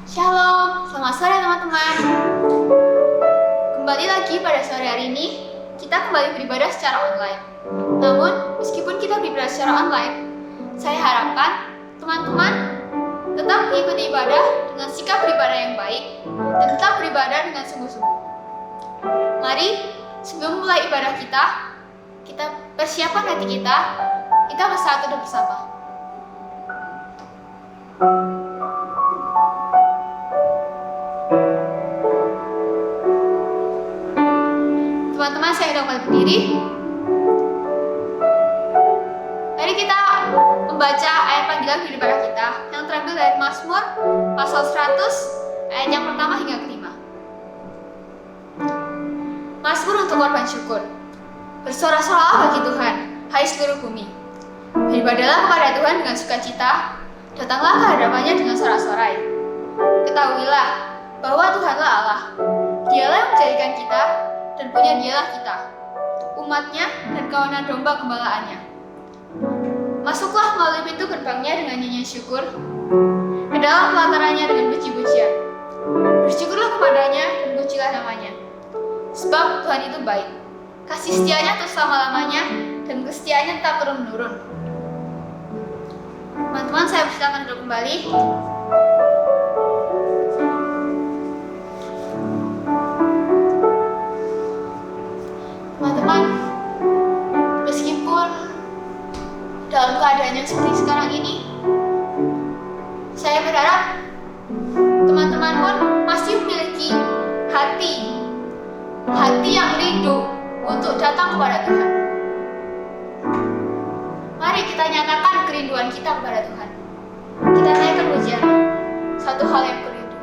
Shalom, selamat sore teman-teman. Kembali lagi pada sore hari ini, kita kembali beribadah secara online. Namun, meskipun kita beribadah secara online, saya harapkan teman-teman tetap mengikuti ibadah dengan sikap beribadah yang baik dan tetap beribadah dengan sungguh-sungguh. Mari, sebelum mulai ibadah kita persiapkan hati kita bersatu dan bersama. Teman-teman, saya undang kembali berdiri. Mari kita membaca ayat panggilan di ibadah kita yang terambil dari Mazmur pasal 100 ayat yang pertama hingga kelima. Mazmur untuk korban syukur. Bersorak-soraklah bagi Tuhan, hai seluruh bumi. Beribadahlah kepada Tuhan dengan sukacita, datanglah ke hadapannya dengan sorak-sorai. Ketahuilah bahwa Tuhanlah Allah. Dialah yang menjadikan kita dan punya dialah kita, umatnya dan kawanan domba gembalaannya. Masuklah melalui pintu gerbangnya dengan nyanyian syukur, ke dalam pelatarannya dengan puji-pujian. Bersyukurlah kepadanya dan pujilah namanya. Sebab Tuhan itu baik, kasih setianya terus selama-lamanya, dan kesetiaannya tetap turun-menurun. Teman-teman, saya persilakan duduk kembali. Teman-teman, meskipun dalam keadaan yang seperti sekarang ini, saya berharap teman-teman pun masih memiliki hati yang rindu untuk datang kepada Tuhan. Mari kita nyatakan kerinduan kita kepada Tuhan. Kita naikkan pujian, satu hal yang kurindu.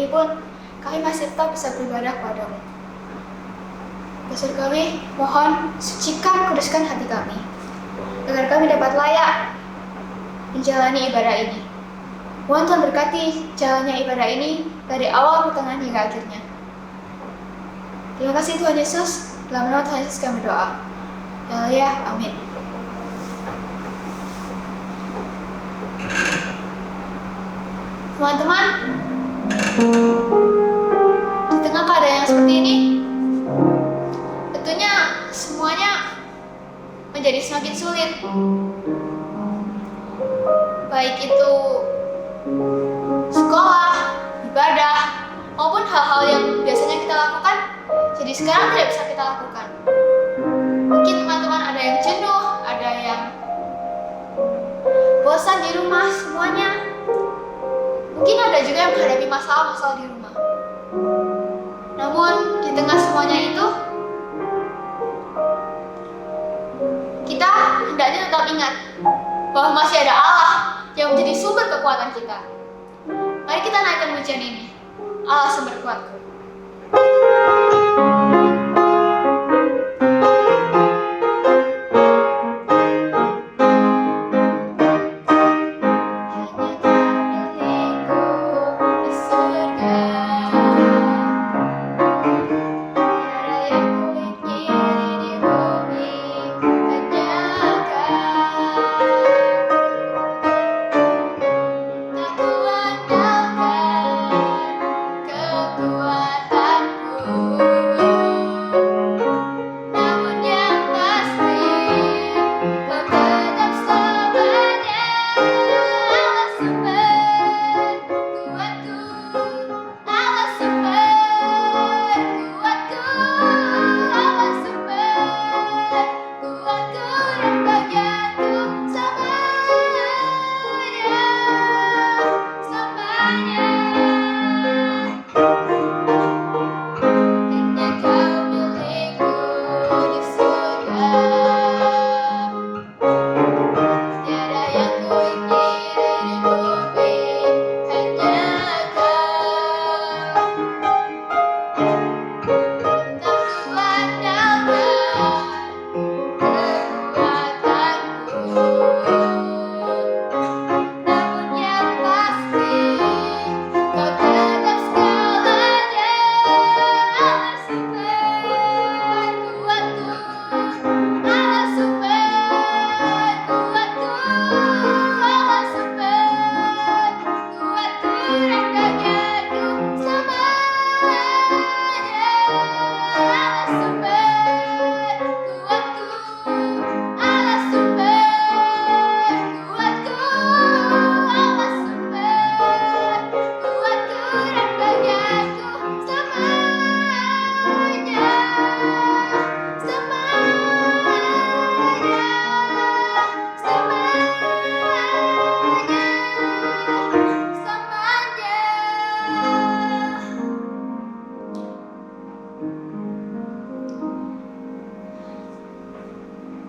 ini pun kami masih tetap bisa beribadah kepadamu. Dasar kami, mohon sucikan, kuduskan hati kami, agar kami dapat layak menjalani ibadah ini. Mohon Tuhan berkati jalannya ibadah ini dari awal, pertengahan hingga akhirnya. Terima kasih Tuhan Yesus. Dalam nama Tuhan Yesus kami berdoa. Haleluya, amin. Teman-teman, di tengah keadaan yang seperti ini, tentunya semuanya menjadi semakin sulit. Baik itu sekolah, ibadah, maupun hal-hal yang biasanya kita lakukan, jadi sekarang tidak bisa kita lakukan. Mungkin teman-teman ada yang jenuh, ada yang bosan di rumah semuanya. Mungkin ada juga yang menghadapi masalah-masalah di rumah. Namun di tengah semuanya itu, kita hendaknya tetap ingat bahwa masih ada Allah yang menjadi sumber kekuatan kita. Mari kita naikkan pujian ini. Allah sumber kuatku.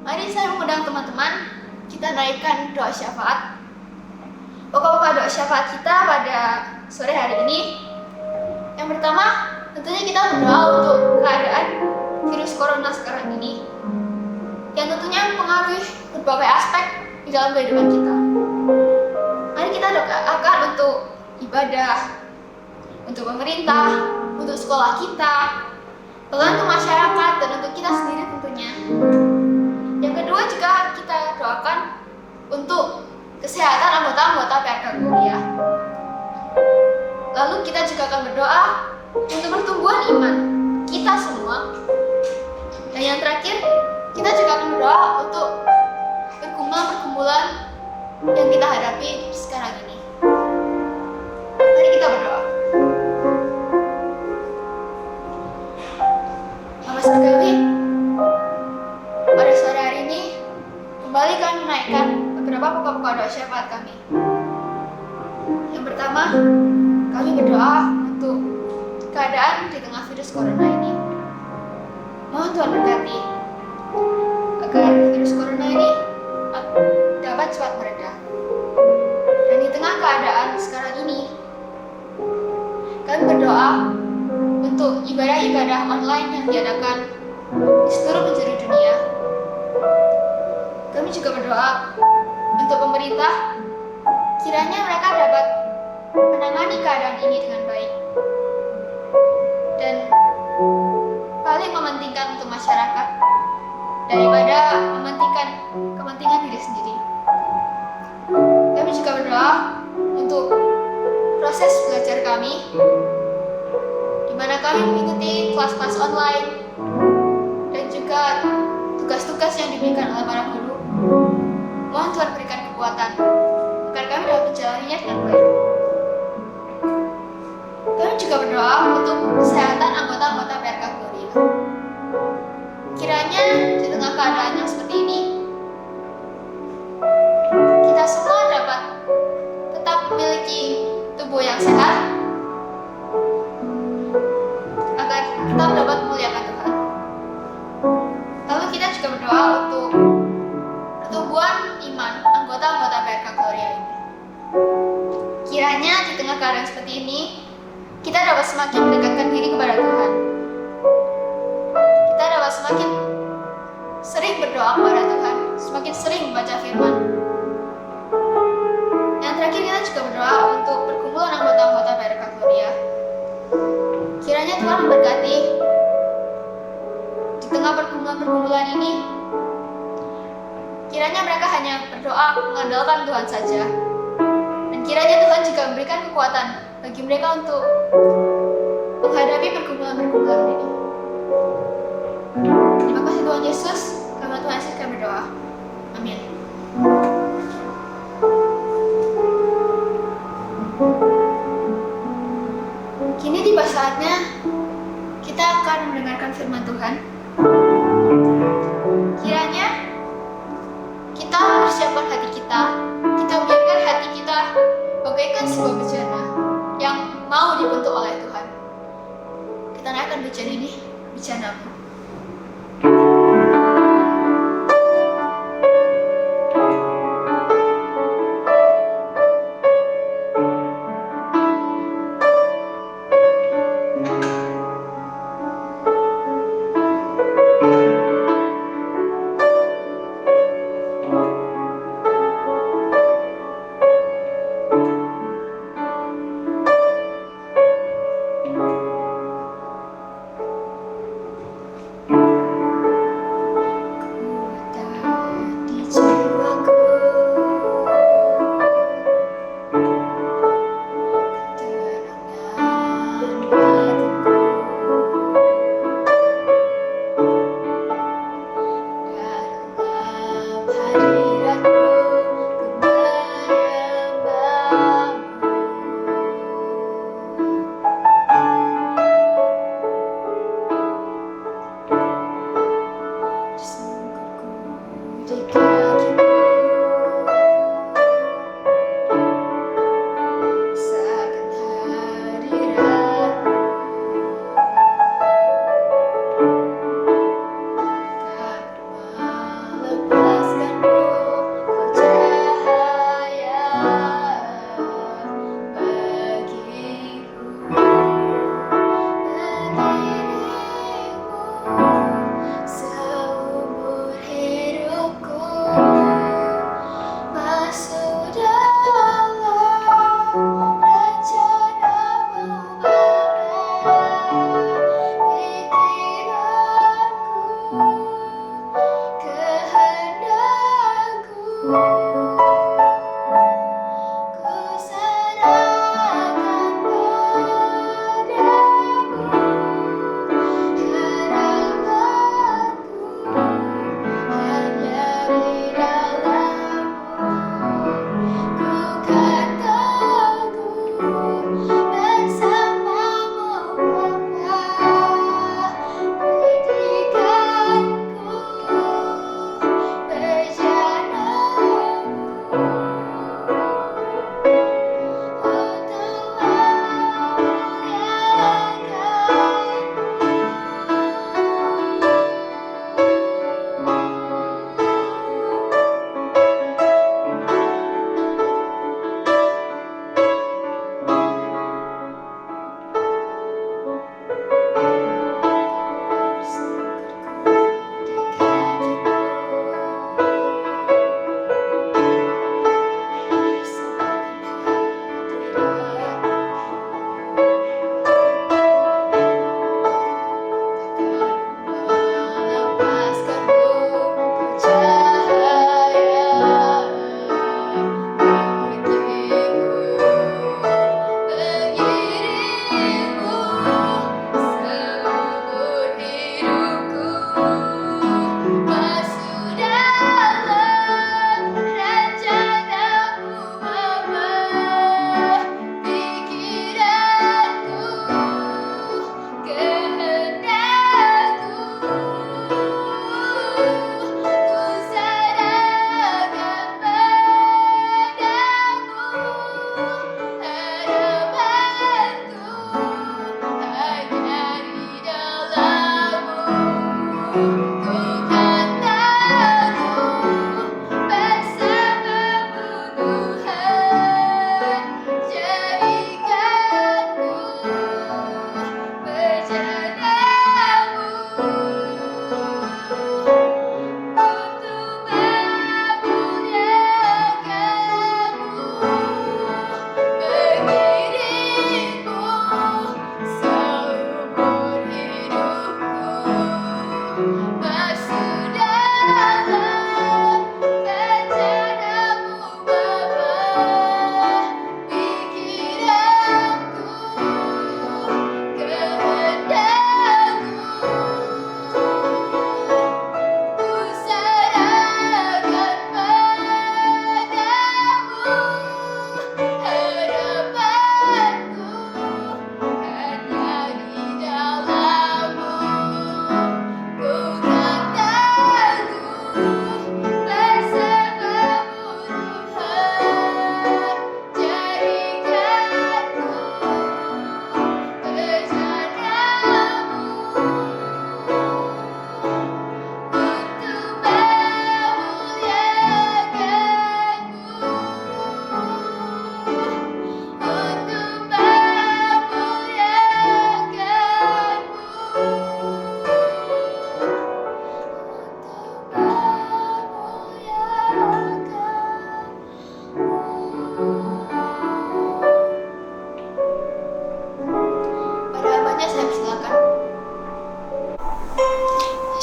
Mari saya mengundang teman-teman, kita naikkan doa syafaat. Pokok-pokok doa syafaat kita pada sore hari ini. Yang pertama, tentunya kita berdoa untuk keadaan virus corona sekarang ini, yang tentunya mempengaruhi berbagai aspek di dalam kehidupan kita. Mari kita doakan untuk ibadah, untuk pemerintah, untuk sekolah kita, bahkan untuk masyarakat dan untuk kita sendiri tentunya. Yang kedua juga kita doakan untuk kesehatan anggota-anggota PRK Kuliah. Lalu kita juga akan berdoa untuk pertumbuhan iman kita semua. Dan yang terakhir, kita juga akan berdoa untuk pergumulan-pergumulan yang kita hadapi sekarang ini. Mari kita berdoa. Bapak Surgawi, pada sore hari ini kembali kami menaikkan beberapa pokok-pokok doa syafaat kami. Yang pertama, kami berdoa untuk keadaan di tengah virus corona ini. Mohon Tuhan berkati agar virus corona ini dapat cepat mereda. Dan di tengah keadaan sekarang ini, kami kami berdoa untuk ibadah-ibadah online yang diadakan di seluruh penjuru dunia. Kami juga berdoa untuk pemerintah, kiranya mereka dapat menangani keadaan ini dengan baik dan paling mementingkan untuk masyarakat daripada mementingkan kepentingan diri sendiri. Kami juga berdoa untuk proses belajar kami, di mana kami mengikuti kelas-kelas online dan juga tugas-tugas yang diberikan oleh para guru. Mohon Tuhan berikan kekuatan agar kami dapat menjalaninya dengan baik. Kami juga berdoa untuk kesehatan anggota-anggota PRK Gloria. Kiranya di tengah keadaan yang seperti ini, kita semua dapat tetap memiliki tubuh yang sehat, agar tetap dapat memuliakan Tuhan. Lalu kita juga berdoa untuk pertumbuhan iman anggota-anggota PRK Gloria ini. Kiranya di tengah keadaan seperti ini, kita dapat semakin mendekatkan diri kepada Tuhan. Kita dapat semakin sering berdoa kepada Tuhan, semakin sering membaca firman. Yang terakhir, kita juga berdoa untuk perkumpulan anggota-anggota PRK Gloria. Kiranya Tuhan memberkati di tengah perkumpulan-perkumpulan ini. Kiranya mereka hanya berdoa mengandalkan Tuhan saja. Dan kiranya Tuhan juga memberikan kekuatan bagi mereka untuk menghadapi pergumulan-pergumulan ini. Terima kasih Tuhan Yesus, karena Tuhan Yesus kami berdoa. Amin. Kini tiba saatnya kita akan mendengarkan firman Tuhan. Kiranya kita mempersiapkan hati kita membiarkan hati kita bagaikan sebuah bejana yang mau dibentuk oleh Tuhan. Kita naikkan bejana ini, bejanamu.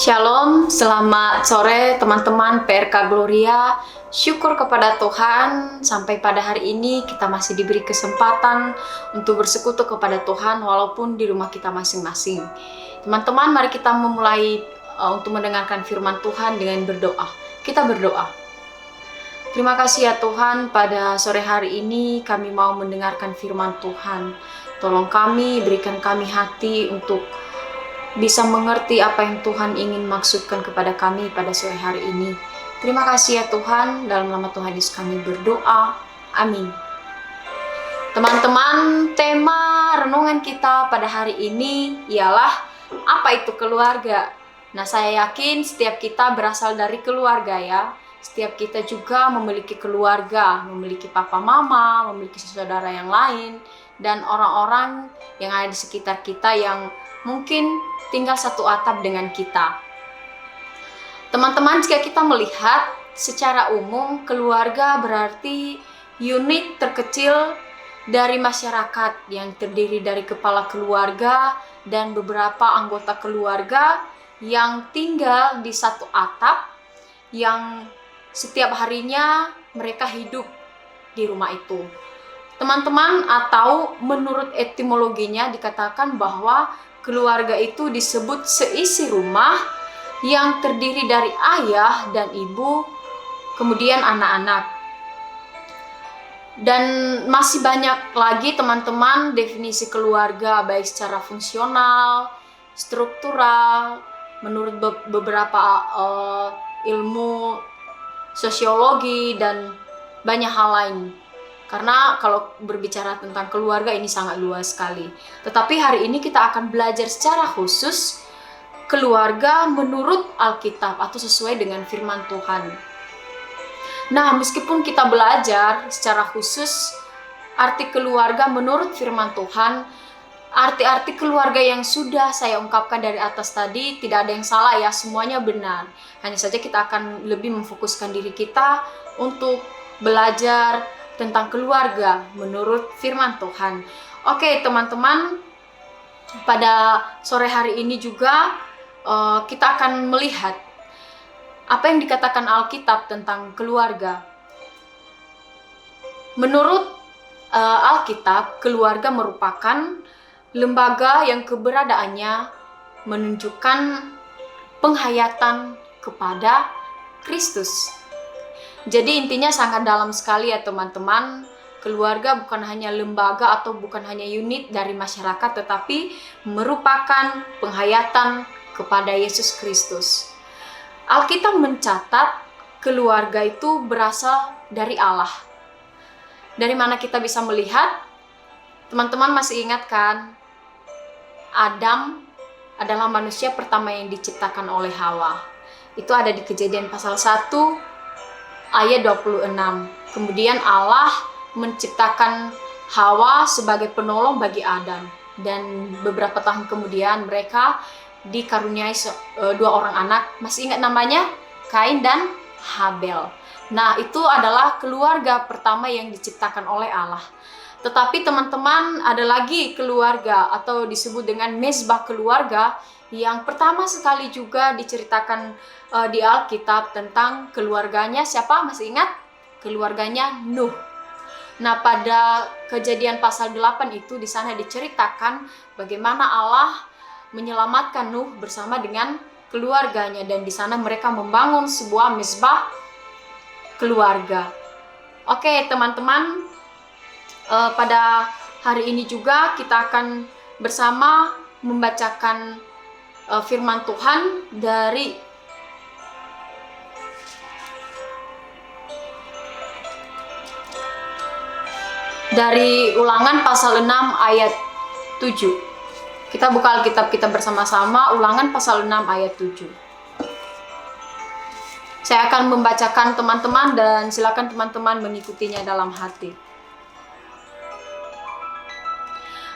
Shalom, selamat sore teman-teman PRK Gloria. Syukur kepada Tuhan, sampai pada hari ini kita masih diberi kesempatan untuk bersekutu kepada Tuhan walaupun di rumah kita masing-masing. Teman-teman, mari kita memulai untuk mendengarkan firman Tuhan dengan berdoa. Kita berdoa. Terima kasih ya Tuhan, pada sore hari ini kami mau mendengarkan firman Tuhan. Tolong kami, berikan kami hati untuk bisa mengerti apa yang Tuhan ingin maksudkan kepada kami pada sore hari ini. Terima kasih ya Tuhan, dalam nama Tuhan Yesus kami berdoa. Amin. Teman-teman, tema renungan kita pada hari ini ialah apa itu keluarga. Nah, saya yakin setiap kita berasal dari keluarga ya. Setiap kita juga memiliki keluarga, memiliki papa mama, memiliki saudara yang lain, dan orang-orang yang ada di sekitar kita yang mungkin tinggal satu atap dengan kita. Teman-teman, jika kita melihat secara umum, keluarga berarti unit terkecil dari masyarakat yang terdiri dari kepala keluarga dan beberapa anggota keluarga yang tinggal di satu atap, yang setiap harinya mereka hidup di rumah itu. Teman-teman, atau menurut etimologinya dikatakan bahwa keluarga itu disebut seisi rumah yang terdiri dari ayah dan ibu, kemudian anak-anak. Dan masih banyak lagi teman-teman definisi keluarga, baik secara fungsional, struktural, menurut beberapa ilmu sosiologi dan banyak hal lain. Karena kalau berbicara tentang keluarga ini sangat luas sekali. Tetapi hari ini kita akan belajar secara khusus keluarga menurut Alkitab atau sesuai dengan firman Tuhan. Nah, meskipun kita belajar secara khusus arti keluarga menurut firman Tuhan, arti-arti keluarga yang sudah saya ungkapkan dari atas tadi tidak ada yang salah ya, semuanya benar. Hanya saja kita akan lebih memfokuskan diri kita untuk belajar tentang keluarga menurut firman Tuhan. Oke teman-teman, pada sore hari ini juga kita akan melihat apa yang dikatakan Alkitab tentang keluarga. Menurut Alkitab, keluarga merupakan lembaga yang keberadaannya menunjukkan penghayatan kepada Kristus. Jadi intinya sangat dalam sekali ya teman-teman. Keluarga bukan hanya lembaga atau bukan hanya unit dari masyarakat, tetapi merupakan penghayatan kepada Yesus Kristus. Alkitab mencatat keluarga itu berasal dari Allah. Dari mana kita bisa melihat? Teman-teman masih ingat kan? Adam adalah manusia pertama yang diciptakan oleh Hawa. Itu ada di Kejadian pasal 1 ayat 26. Kemudian Allah menciptakan Hawa sebagai penolong bagi Adam. Dan beberapa tahun kemudian mereka dikaruniai dua orang anak. Masih ingat namanya? Kain dan Habel. Nah, itu adalah keluarga pertama yang diciptakan oleh Allah. Tetapi teman-teman, ada lagi keluarga atau disebut dengan mezbah keluarga yang pertama sekali juga diceritakan di Alkitab tentang keluarganya. Siapa? Masih ingat? Keluarganya Nuh. Nah, pada Kejadian pasal 8 itu di sana diceritakan bagaimana Allah menyelamatkan Nuh bersama dengan keluarganya, dan di sana mereka membangun sebuah mezbah keluarga. Oke, teman-teman, pada hari ini juga kita akan bersama membacakan firman Tuhan dari Ulangan pasal 6 ayat 7. Kita buka Alkitab kita bersama-sama, Ulangan pasal 6 ayat 7. Saya akan membacakan teman-teman dan silakan teman-teman mengikutinya dalam hati.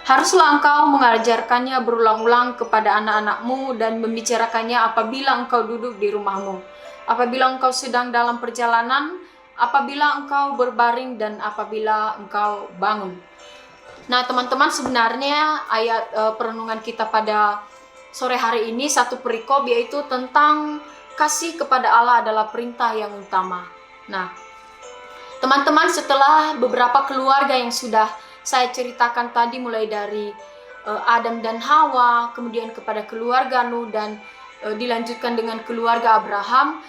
Haruslah engkau mengajarkannya berulang-ulang kepada anak-anakmu dan membicarakannya apabila engkau duduk di rumahmu, apabila engkau sedang dalam perjalanan, apabila engkau berbaring, dan apabila engkau bangun. Nah teman-teman, sebenarnya ayat perenungan kita pada sore hari ini satu perikop, yaitu tentang kasih kepada Allah adalah perintah yang utama. Nah, teman-teman, setelah beberapa keluarga yang sudah saya ceritakan tadi, mulai dari Adam dan Hawa, kemudian kepada keluarga Nuh, dan dilanjutkan dengan keluarga Abraham,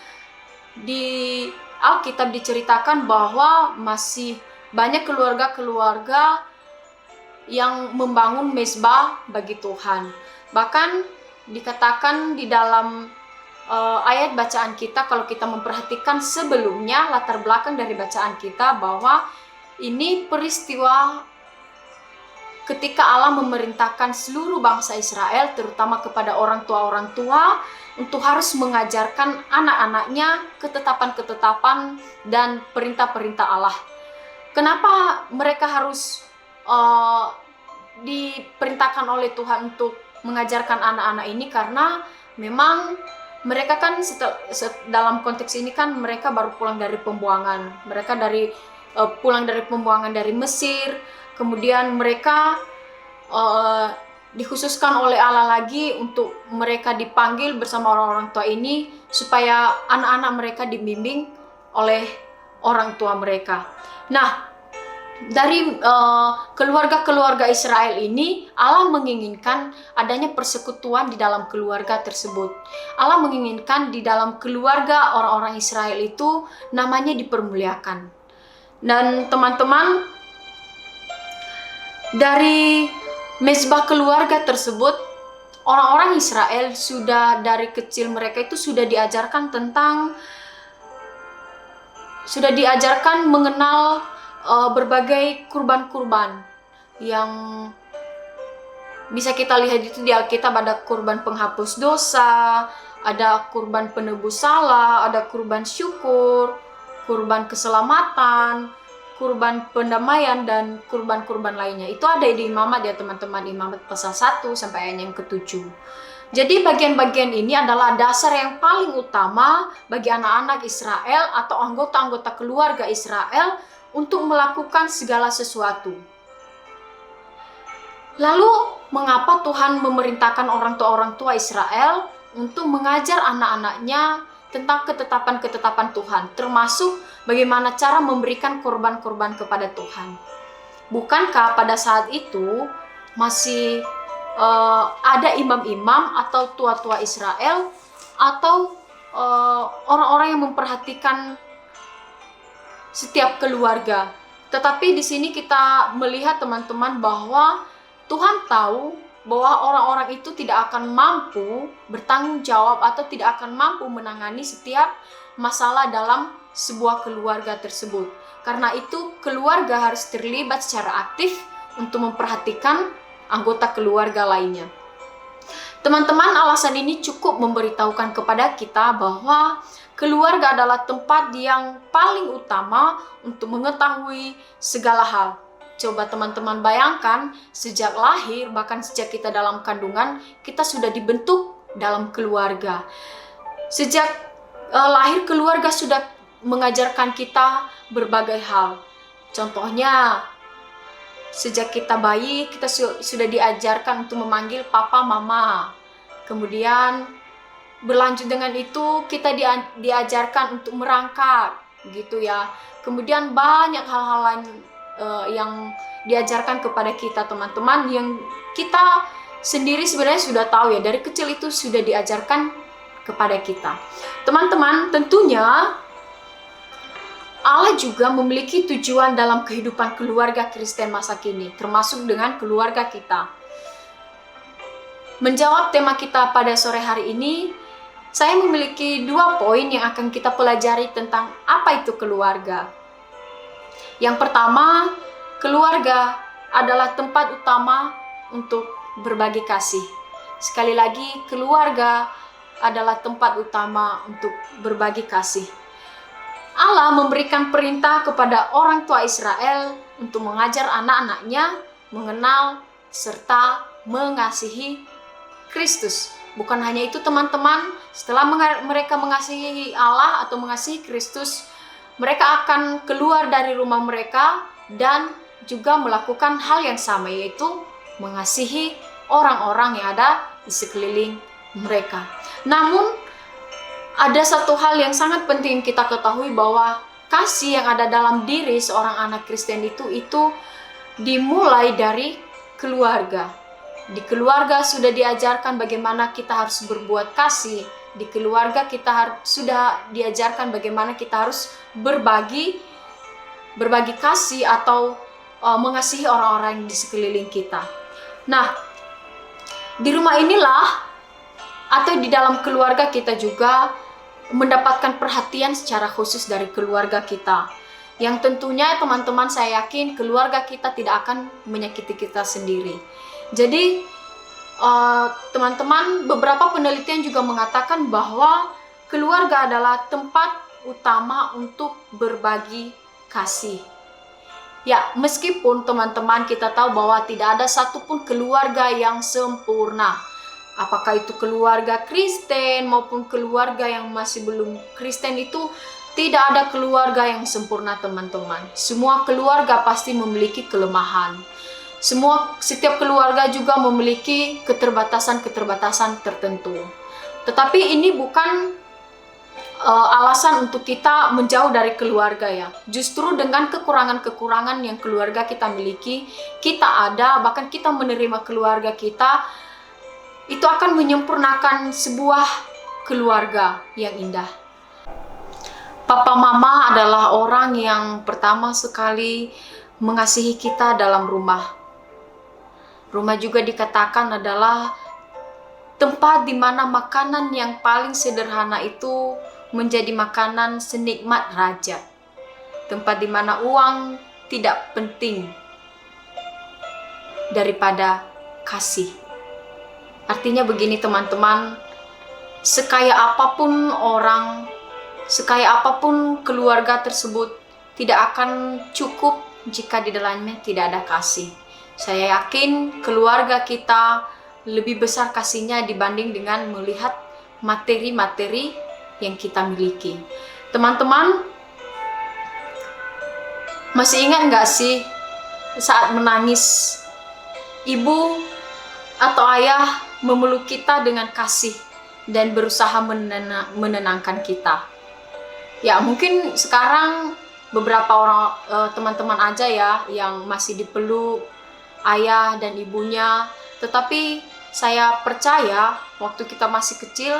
di Alkitab diceritakan bahwa masih banyak keluarga-keluarga yang membangun mezbah bagi Tuhan. Bahkan dikatakan di dalam ayat bacaan kita, kalau kita memperhatikan sebelumnya, latar belakang dari bacaan kita, bahwa ini peristiwa ketika Allah memerintahkan seluruh bangsa Israel, terutama kepada orang tua untuk harus mengajarkan anak-anaknya ketetapan-ketetapan dan perintah-perintah Allah. Kenapa mereka harus diperintahkan oleh Tuhan untuk mengajarkan anak-anak ini? Karena memang mereka kan dalam konteks ini kan mereka baru pulang dari pembuangan. Mereka pulang dari pembuangan dari Mesir. Kemudian mereka dikhususkan oleh Allah lagi untuk mereka dipanggil bersama orang-orang tua ini, supaya anak-anak mereka dibimbing oleh orang tua mereka. Nah, dari keluarga-keluarga Israel ini, Allah menginginkan adanya persekutuan di dalam keluarga tersebut. Allah menginginkan di dalam keluarga orang-orang Israel itu namanya dipermuliakan. Dan teman-teman, dari mezbah keluarga tersebut, orang-orang Israel sudah dari kecil mereka itu sudah diajarkan mengenal berbagai kurban-kurban yang bisa kita lihat itu di Alkitab. Ada kurban penghapus dosa, ada kurban penebus salah, ada kurban syukur, kurban keselamatan, kurban pendamaian, dan kurban-kurban lainnya. Itu ada di Imamat ya teman-teman, Imamat pasal 1 sampai ayat yang ke-7. Jadi bagian-bagian ini adalah dasar yang paling utama bagi anak-anak Israel atau anggota-anggota keluarga Israel untuk melakukan segala sesuatu. Lalu mengapa Tuhan memerintahkan orang tua Israel untuk mengajar anak-anaknya tentang ketetapan-ketetapan Tuhan, termasuk bagaimana cara memberikan korban-korban kepada Tuhan? Bukankah pada saat itu masih ada imam-imam atau tua-tua Israel atau orang-orang yang memperhatikan setiap keluarga? Tetapi di sini kita melihat teman-teman bahwa Tuhan tahu bahwa orang-orang itu tidak akan mampu bertanggung jawab atau tidak akan mampu menangani setiap masalah dalam sebuah keluarga tersebut. Karena itu keluarga harus terlibat secara aktif untuk memperhatikan anggota keluarga lainnya. Teman-teman, alasan ini cukup memberitahukan kepada kita bahwa keluarga adalah tempat yang paling utama untuk mengetahui segala hal. Coba teman-teman bayangkan, sejak lahir, bahkan sejak kita dalam kandungan, kita sudah dibentuk dalam keluarga. Sejak lahir, keluarga sudah mengajarkan kita berbagai hal. Contohnya, sejak kita bayi, kita sudah diajarkan untuk memanggil papa, mama. Kemudian berlanjut dengan itu, kita diajarkan untuk merangkak, gitu ya. Kemudian banyak hal-hal lain yang diajarkan kepada kita teman-teman, yang kita sendiri sebenarnya sudah tahu ya, dari kecil itu sudah diajarkan kepada kita. Teman-teman, tentunya Allah juga memiliki tujuan dalam kehidupan keluarga Kristen masa kini, termasuk dengan keluarga kita. Menjawab tema kita pada sore hari ini, saya memiliki 2 poin yang akan kita pelajari tentang apa itu keluarga. Yang pertama, keluarga adalah tempat utama untuk berbagi kasih. Sekali lagi, keluarga adalah tempat utama untuk berbagi kasih. Allah memberikan perintah kepada orang tua Israel untuk mengajar anak-anaknya mengenal serta mengasihi Kristus. Bukan hanya itu teman-teman, setelah mereka mengasihi Allah atau mengasihi Kristus, mereka akan keluar dari rumah mereka dan juga melakukan hal yang sama, yaitu mengasihi orang-orang yang ada di sekeliling mereka. Namun, ada satu hal yang sangat penting kita ketahui, bahwa kasih yang ada dalam diri seorang anak Kristen itu dimulai dari keluarga. Di keluarga sudah diajarkan bagaimana kita harus berbuat kasih. Di keluarga kita sudah diajarkan bagaimana kita harus berbagi kasih atau mengasihi orang-orang di sekeliling kita. Nah, di rumah inilah atau di dalam keluarga kita juga mendapatkan perhatian secara khusus dari keluarga kita. Yang tentunya teman-teman, saya yakin keluarga kita tidak akan menyakiti kita sendiri. Jadi teman-teman, beberapa penelitian juga mengatakan bahwa keluarga adalah tempat utama untuk berbagi kasih. Ya, meskipun teman-teman kita tahu bahwa tidak ada satupun keluarga yang sempurna. Apakah itu keluarga Kristen maupun keluarga yang masih belum Kristen, itu tidak ada keluarga yang sempurna, teman-teman. Semua keluarga pasti memiliki kelemahan. Setiap keluarga juga memiliki keterbatasan-keterbatasan tertentu. Tetapi ini bukan alasan untuk kita menjauh dari keluarga ya. Justru dengan kekurangan-kekurangan yang keluarga kita miliki, kita ada, bahkan kita menerima keluarga kita, itu akan menyempurnakan sebuah keluarga yang indah. Papa mama adalah orang yang pertama sekali mengasihi kita dalam rumah. Rumah juga dikatakan adalah tempat di mana makanan yang paling sederhana itu menjadi makanan senikmat raja. Tempat di mana uang tidak penting daripada kasih. Artinya begini teman-teman, sekaya apapun orang, sekaya apapun keluarga tersebut, tidak akan cukup jika di dalamnya tidak ada kasih. Saya yakin keluarga kita lebih besar kasihnya dibanding dengan melihat materi-materi yang kita miliki. Teman-teman, masih ingat nggak sih saat menangis, ibu atau ayah memeluk kita dengan kasih dan berusaha menenangkan kita? Ya, mungkin sekarang beberapa orang teman-teman aja ya yang masih dipeluk ayah dan ibunya, tetapi saya percaya waktu kita masih kecil,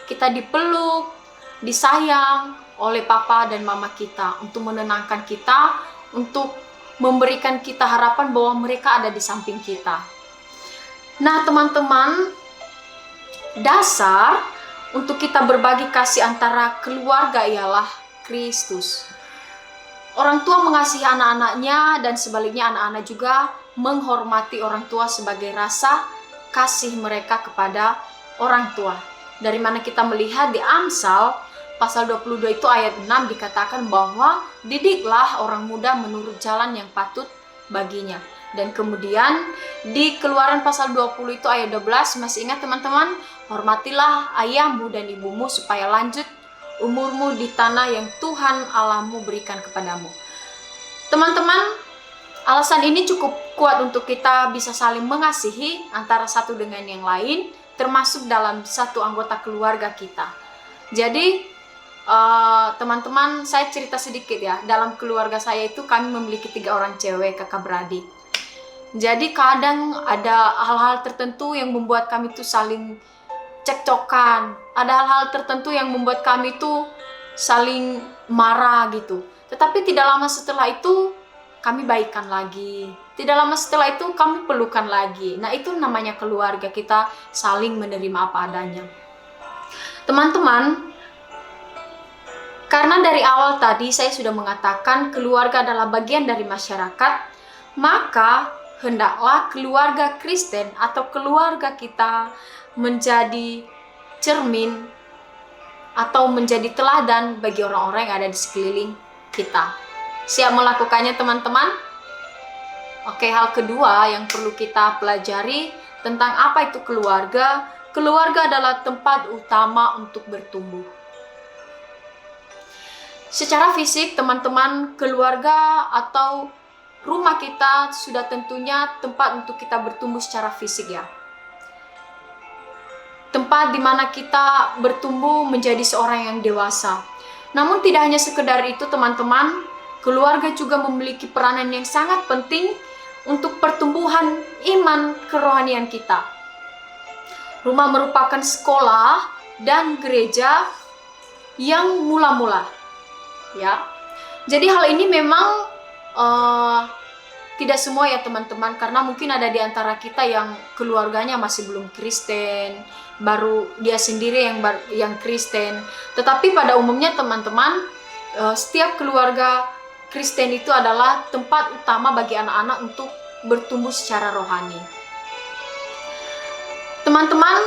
kita dipeluk, disayang oleh papa dan mama kita untuk menenangkan kita, untuk memberikan kita harapan bahwa mereka ada di samping kita. Nah teman-teman, dasar untuk kita berbagi kasih antara keluarga ialah Kristus. Orang tua mengasihi anak-anaknya dan sebaliknya anak-anak juga menghormati orang tua sebagai rasa kasih mereka kepada orang tua. Dari mana kita melihat di Amsal pasal 22 itu ayat 6 dikatakan bahwa didiklah orang muda menurut jalan yang patut baginya. Dan kemudian di Keluaran pasal 20 itu ayat 12, masih ingat teman-teman? Hormatilah ayahmu dan ibumu supaya lanjut umurmu di tanah yang Tuhan Allahmu berikan kepadamu. Teman-teman, alasan ini cukup kuat untuk kita bisa saling mengasihi antara satu dengan yang lain, termasuk dalam satu anggota keluarga kita. Jadi, teman-teman, saya cerita sedikit ya. Dalam keluarga saya itu kami memiliki 3 orang cewek, kakak beradik. Jadi kadang ada hal-hal tertentu yang membuat kami itu saling cekcokan. Ada hal-hal tertentu yang membuat kami itu saling marah gitu. Tetapi tidak lama setelah itu kami baikan lagi. Tidak lama setelah itu kami pelukan lagi. Nah, itu namanya keluarga, kita saling menerima apa adanya. Teman-teman, karena dari awal tadi saya sudah mengatakan keluarga adalah bagian dari masyarakat, maka hendaklah keluarga Kristen atau keluarga kita menjadi cermin atau menjadi teladan bagi orang-orang yang ada di sekeliling kita. Siap melakukannya teman-teman? Oke, hal kedua yang perlu kita pelajari tentang apa itu keluarga. Keluarga adalah tempat utama untuk bertumbuh. Secara fisik teman-teman, keluarga atau rumah kita sudah tentunya tempat untuk kita bertumbuh secara fisik ya. tempat di mana kita bertumbuh menjadi seorang yang dewasa. Namun tidak hanya sekedar itu teman-teman, keluarga juga memiliki peranan yang sangat penting untuk pertumbuhan iman kerohanian kita. Rumah merupakan sekolah dan gereja yang mula-mula, ya. Jadi hal ini memang tidak semua ya teman-teman, karena mungkin ada di antara kita yang keluarganya masih belum Kristen, baru dia sendiri yang Kristen. Tetapi pada umumnya teman-teman, setiap keluarga Kristen itu adalah tempat utama bagi anak-anak untuk bertumbuh secara rohani. Teman-teman,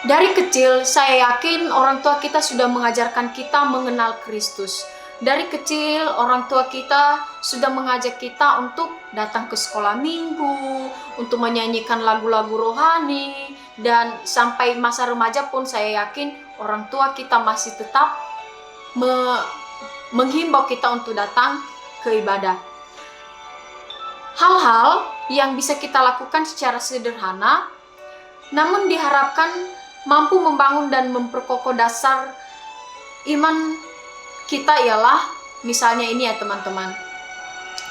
dari kecil saya yakin orang tua kita sudah mengajarkan kita mengenal Kristus. Dari kecil orang tua kita sudah mengajak kita untuk datang ke sekolah minggu, untuk menyanyikan lagu-lagu rohani, dan sampai masa remaja pun saya yakin orang tua kita masih tetap menghimbau kita untuk datang ke ibadah. Hal-hal yang bisa kita lakukan secara sederhana, namun diharapkan mampu membangun dan memperkokoh dasar iman kita ialah, misalnya ini ya teman-teman,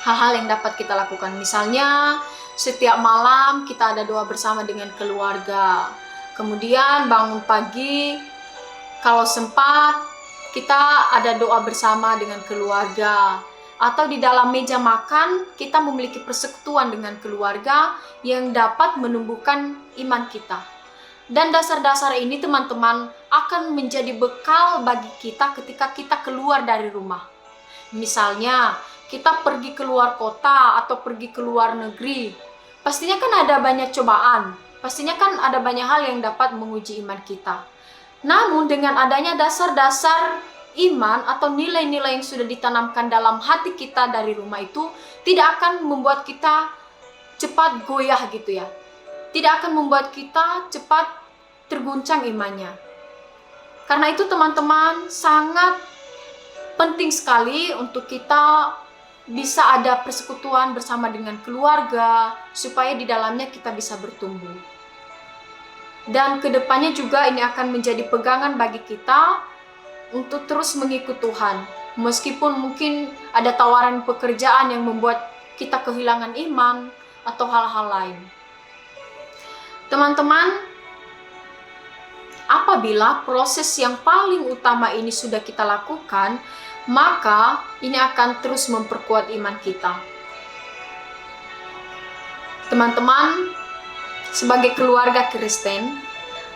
hal-hal yang dapat kita lakukan. Misalnya setiap malam kita ada doa bersama dengan keluarga. Kemudian bangun pagi, kalau sempat kita ada doa bersama dengan keluarga. Atau di dalam meja makan kita memiliki persekutuan dengan keluarga yang dapat menumbuhkan iman kita. Dan dasar-dasar ini teman-teman akan menjadi bekal bagi kita ketika kita keluar dari rumah. Misalnya kita pergi keluar kota atau pergi ke luar negeri, pastinya kan ada banyak cobaan, pastinya kan ada banyak hal yang dapat menguji iman kita. Namun dengan adanya dasar-dasar iman atau nilai-nilai yang sudah ditanamkan dalam hati kita dari rumah itu tidak akan membuat kita cepat goyah gitu ya. Tidak akan membuat kita cepat terguncang imannya. Karena itu teman-teman, sangat penting sekali untuk kita bisa ada persekutuan bersama dengan keluarga supaya di dalamnya kita bisa bertumbuh. Dan kedepannya juga ini akan menjadi pegangan bagi kita untuk terus mengikut Tuhan. Meskipun mungkin ada tawaran pekerjaan yang membuat kita kehilangan iman atau hal-hal lain. Teman-teman, apabila proses yang paling utama ini sudah kita lakukan, maka ini akan terus memperkuat iman kita. Teman-teman, sebagai keluarga Kristen,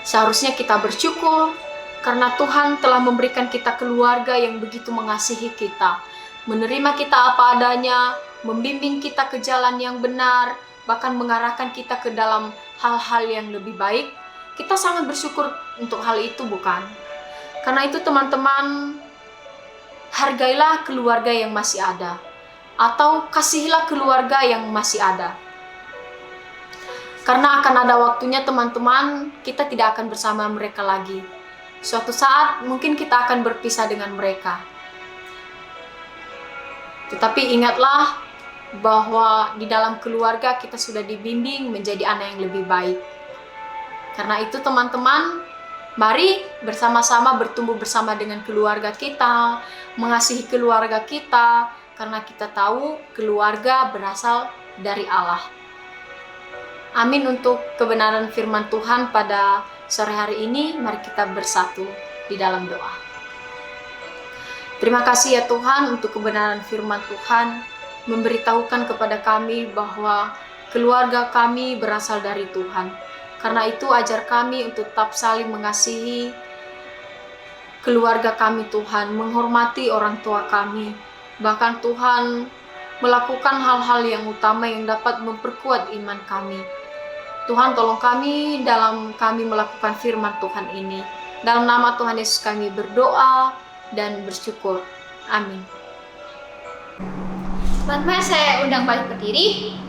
seharusnya kita bersyukur karena Tuhan telah memberikan kita keluarga yang begitu mengasihi kita, menerima kita apa adanya, membimbing kita ke jalan yang benar, bahkan mengarahkan kita ke dalam hal-hal yang lebih baik. Kita sangat bersyukur untuk hal itu, bukan? Karena itu teman-teman, hargailah keluarga yang masih ada, atau kasihilah keluarga yang masih ada. Karena akan ada waktunya teman-teman, kita tidak akan bersama mereka lagi. Suatu saat mungkin kita akan berpisah dengan mereka. Tetapi ingatlah bahwa di dalam keluarga kita sudah dibimbing menjadi anak yang lebih baik. Karena itu teman-teman, mari bersama-sama bertumbuh bersama dengan keluarga kita, mengasihi keluarga kita, karena kita tahu keluarga berasal dari Allah. Amin untuk kebenaran firman Tuhan pada sore hari ini. Mari kita bersatu di dalam doa. Terima kasih ya Tuhan untuk kebenaran firman Tuhan, memberitahukan kepada kami bahwa keluarga kami berasal dari Tuhan. Karena itu ajar kami untuk tetap saling mengasihi keluarga kami Tuhan, menghormati orang tua kami. Bahkan Tuhan melakukan hal-hal yang utama yang dapat memperkuat iman kami. Tuhan tolong kami dalam kami melakukan firman Tuhan ini. Dalam nama Tuhan Yesus kami berdoa dan bersyukur. Amin. Teman-teman, saya undang balik berdiri.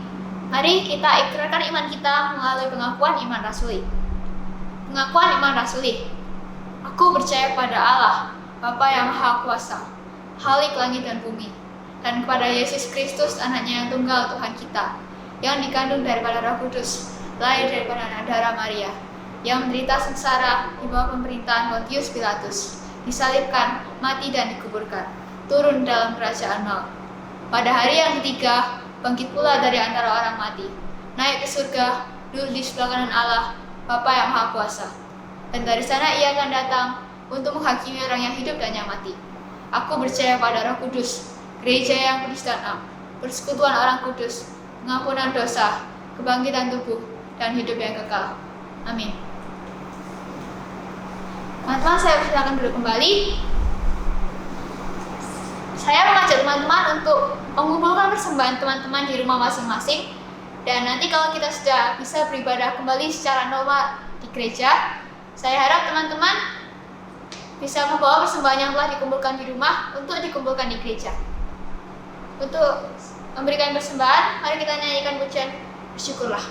Mari kita ikrarkan iman kita melalui pengakuan iman rasuli. Pengakuan iman rasuli. Aku percaya pada Allah, Bapa yang Maha Kuasa, Khalik langit dan bumi, dan kepada Yesus Kristus, anaknya yang tunggal Tuhan kita, yang dikandung daripada Roh Kudus, lahir daripada anak darah Maria, yang menderita sengsara di bawah pemerintahan Pontius Pilatus, disalibkan, mati dan dikuburkan, turun dalam kerajaan maut. Pada hari yang ketiga, bangkit pula dari antara orang mati, naik ke surga, duduk di sebelah kanan Allah, Bapa yang Maha Kuasa. Dan dari sana ia akan datang untuk menghakimi orang yang hidup dan yang mati. Aku percaya pada Roh Kudus, gereja yang kudus dan am, persekutuan orang kudus, pengampunan dosa, kebangkitan tubuh, dan hidup yang kekal. Amin. Teman-teman, saya persilakan duduk kembali. Saya mengajak teman-teman untuk mengumpulkan persembahan teman-teman di rumah masing-masing. Dan nanti kalau kita sudah bisa beribadah kembali secara normal di gereja, saya harap teman-teman bisa membawa persembahan yang telah dikumpulkan di rumah untuk dikumpulkan di gereja. Untuk memberikan persembahan, mari kita nyanyikan pujian Bersyukurlah.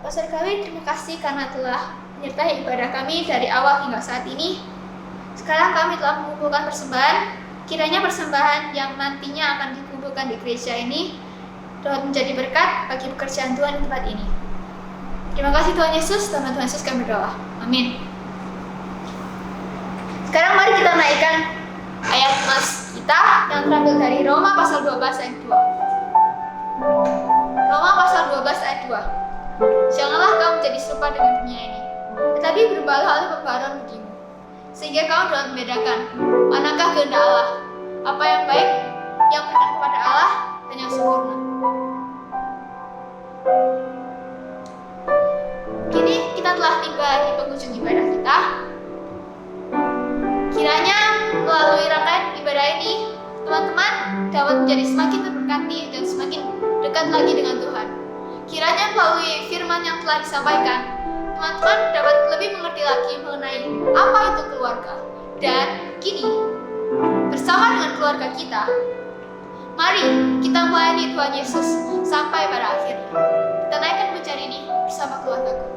Bapak Surgawi, terima kasih karena telah menyertai ibadah kami dari awal hingga saat ini. Sekarang kami telah mengumpulkan persembahan. Kiranya persembahan yang nantinya akan dikumpulkan di gereja ini dapat menjadi berkat bagi pekerjaan Tuhan di tempat ini. Terima kasih Tuhan Yesus, dalam Tuhan Yesus kami berdoa. Amin. Sekarang mari kita naikkan ayat mas kita yang terambil dari Roma pasal 12 ayat 2. Roma pasal 12 ayat 2. Janganlah kamu menjadi serupa dengan dunia ini, tetapi berubahlah oleh pembaharuan budimu, sehingga kamu dapat membedakan manakah kehendak Allah, apa yang baik, yang berkenan kepada Allah, dan yang sempurna. Kini kita telah tiba di penghujung ibadah kita. Kiranya melalui rangkaian ibadah ini, teman-teman dapat menjadi semakin terberkati dan semakin dekat lagi dengan Tuhan. Kiranya melalui firman yang telah disampaikan, teman-teman dapat lebih mengerti lagi mengenai apa itu keluarga. Dan kini, bersama dengan keluarga kita, mari kita melayani Tuhan Yesus sampai pada akhirnya. Kita naikkan pujian ini bersama keluargaku.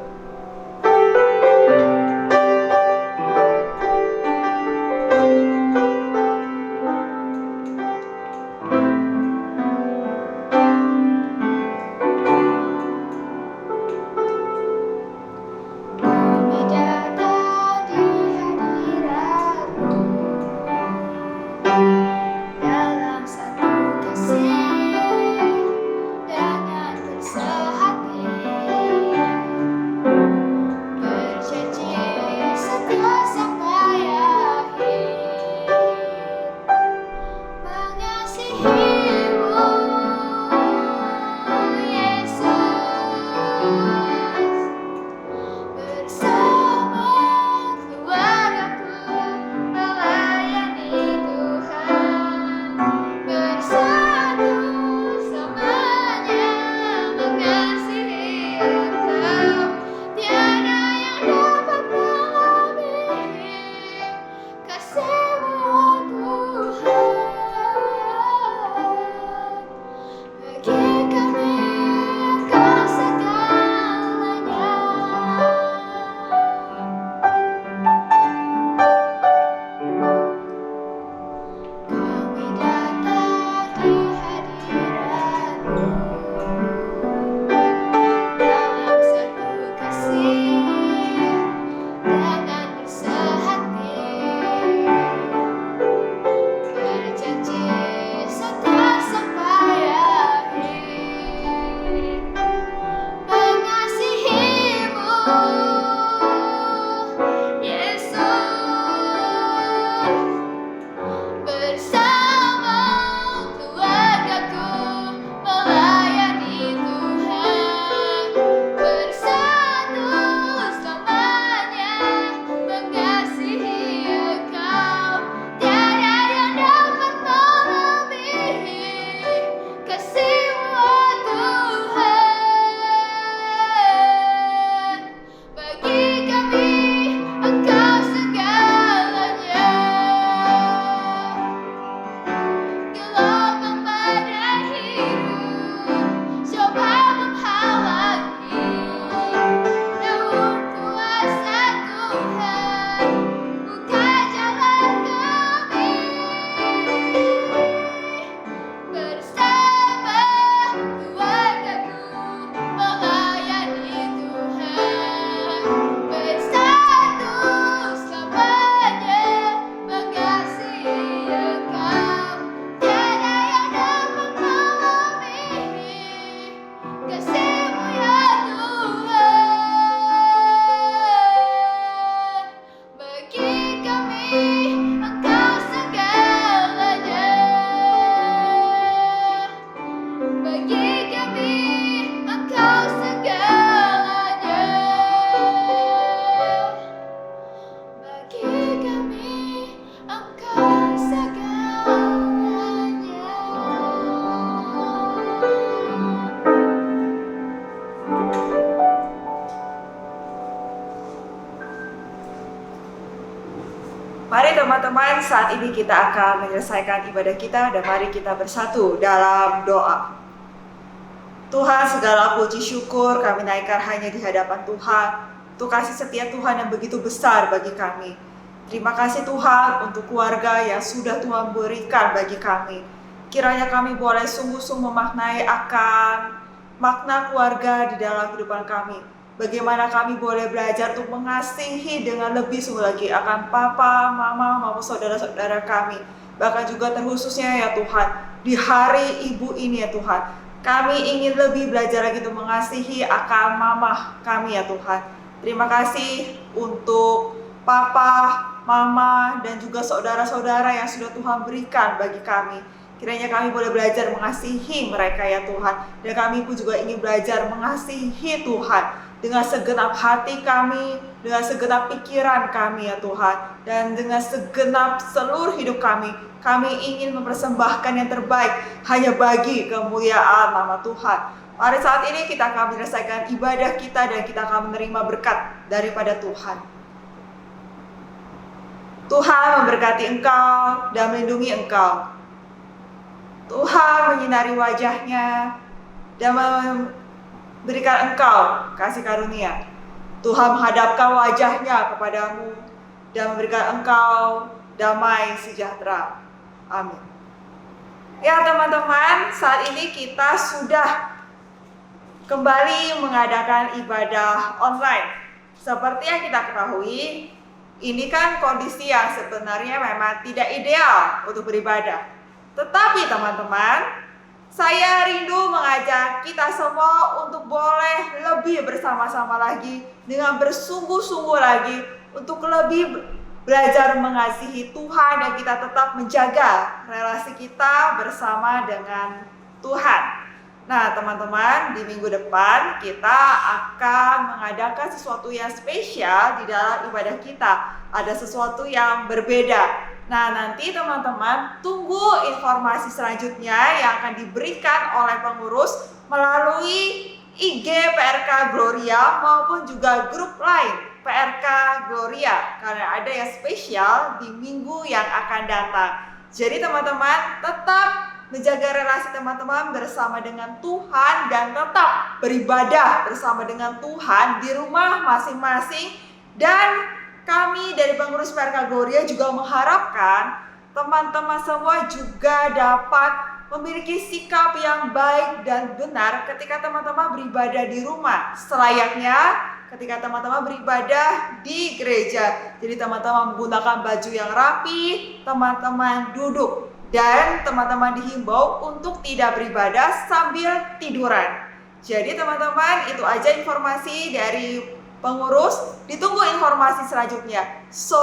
teman-teman, saat ini kita akan menyelesaikan ibadah kita dan mari kita bersatu dalam doa. Tuhan, segala puji syukur kami naikkan hanya di hadapan Tuhan untuk kasih setia Tuhan yang begitu besar bagi kami. Terima kasih Tuhan untuk keluarga yang sudah Tuhan berikan bagi kami. Kiranya kami boleh sungguh-sungguh memaknai akan makna keluarga di dalam kehidupan kami. Bagaimana kami boleh belajar untuk mengasihi dengan lebih sungguh lagi akan papa, mama, maupun saudara-saudara kami. Bahkan juga terkhususnya ya Tuhan, di hari ibu ini ya Tuhan, kami ingin lebih belajar lagi untuk mengasihi akan mama kami ya Tuhan. Terima kasih untuk papa, mama, dan juga saudara-saudara yang sudah Tuhan berikan bagi kami. Kiranya kami boleh belajar mengasihi mereka ya Tuhan. Dan kami pun juga ingin belajar mengasihi Tuhan dengan segenap hati kami, dengan segenap pikiran kami ya Tuhan. Dan dengan segenap seluruh hidup kami ingin mempersembahkan yang terbaik hanya bagi kemuliaan nama Tuhan. Mari saat ini kita akan menyelesaikan ibadah kita dan kita akan menerima berkat daripada Tuhan. Tuhan memberkati engkau dan melindungi engkau. Tuhan menyinari wajahnya dan memberikan engkau kasih karunia. Tuhan menghadapkan wajahnya kepadamu dan memberikan engkau damai sejahtera. Amin. Ya teman-teman, saat ini kita sudah kembali mengadakan ibadah online. Seperti yang kita ketahui, ini kan kondisi yang sebenarnya memang tidak ideal untuk beribadah. Tetapi teman-teman, saya rindu mengajak kita semua untuk boleh lebih bersama-sama lagi dengan bersungguh-sungguh lagi untuk lebih belajar mengasihi Tuhan dan kita tetap menjaga relasi kita bersama dengan Tuhan. Nah teman-teman, di minggu depan kita akan mengadakan sesuatu yang spesial di dalam ibadah kita. Ada sesuatu yang berbeda. Nah nanti teman-teman tunggu informasi selanjutnya yang akan diberikan oleh pengurus melalui IG PRK Gloria maupun juga grup lain PRK Gloria. Karena ada yang spesial di minggu yang akan datang. Jadi teman-teman tetap menjaga relasi teman-teman bersama dengan Tuhan dan tetap beribadah bersama dengan Tuhan di rumah masing-masing. Dan kami dari pengurus PRK Gloria juga mengharapkan teman-teman semua juga dapat memiliki sikap yang baik dan benar ketika teman-teman beribadah di rumah, selayaknya ketika teman-teman beribadah di gereja. Jadi teman-teman menggunakan baju yang rapi, teman-teman duduk, dan teman-teman dihimbau untuk tidak beribadah sambil tiduran. Jadi teman-teman, itu aja informasi dari pengurus. Ditunggu informasi selanjutnya. So,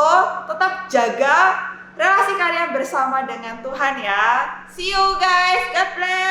tetap jaga relasi kalian bersama dengan Tuhan ya. See you guys, God bless.